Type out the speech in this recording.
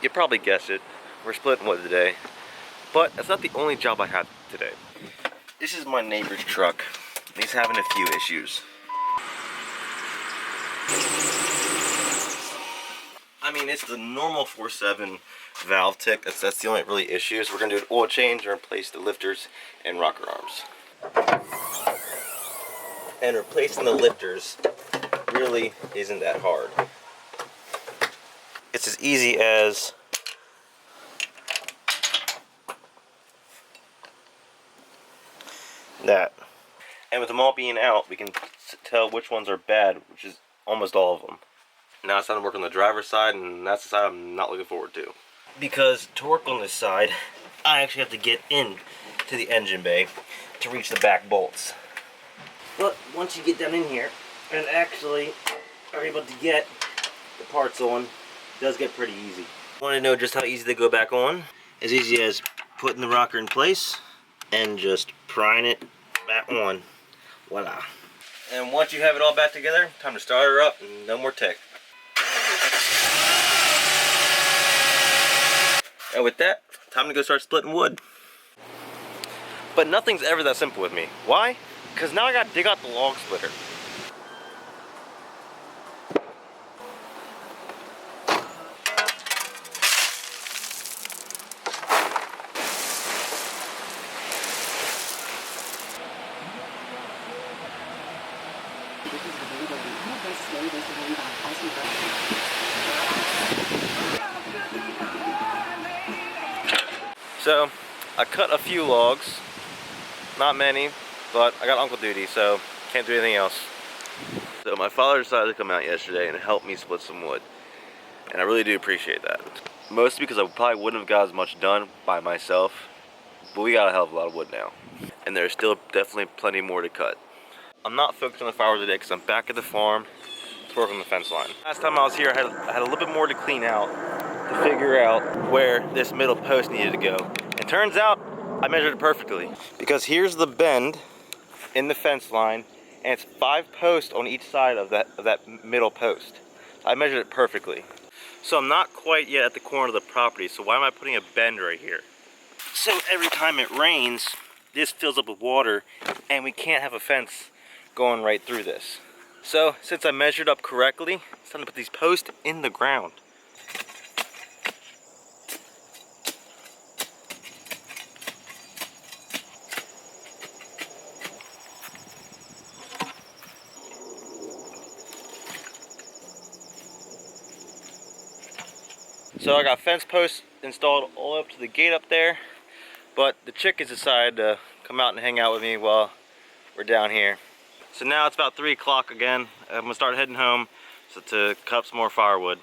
You probably guessed it. We're splitting wood today. But that's not the only job I have today. This is my neighbor's truck. He's having a few issues. I mean, it's the normal 4.7 valve tick. That's the only really issues. We're gonna do an oil change and replace the lifters and rocker arms. And replacing the lifters really isn't that hard. It's as easy as that. And with them all being out, we can tell which ones are bad, which is almost all of them. Now it's time to work on the driver's side, and that's the side I'm not looking forward to. Because to work on this side, I actually have to get in to the engine bay to reach the back bolts. But once you get down in here and actually are able to get the parts on, it does get pretty easy. Want to know just how easy they go back on? As easy as putting the rocker in place and just prying it back on. Voila. And once you have it all back together, time to start her up and no more tick. And with that, time to go start splitting wood. But nothing's ever that simple with me. Why? Because now I gotta dig out the log splitter. So, I cut a few logs, not many, but I got uncle duty, so can't do anything else. So my father decided to come out yesterday and help me split some wood, and I really do appreciate that. Mostly because I probably wouldn't have got as much done by myself, but we got a hell of a lot of wood now, and there's still definitely plenty more to cut. I'm not focused on the firewood today because I'm back at the farm to work on the fence line. Last time I was here, I had a little bit more to clean out to figure out where this middle post needed to go. And turns out I measured it perfectly. Because here's the bend in the fence line, and it's 5 posts on each side of that middle post. I measured it perfectly. So I'm not quite yet at the corner of the property, so why am I putting a bend right here? So every time it rains, this fills up with water, and we can't have a fence going right through this. So since I measured up correctly, it's time to put these posts in the ground. So I got fence posts installed all up to the gate up there, but the chickens decided to come out and hang out with me while we're down here. So now it's about 3 o'clock again. I'm gonna start heading home to cut up some more firewood.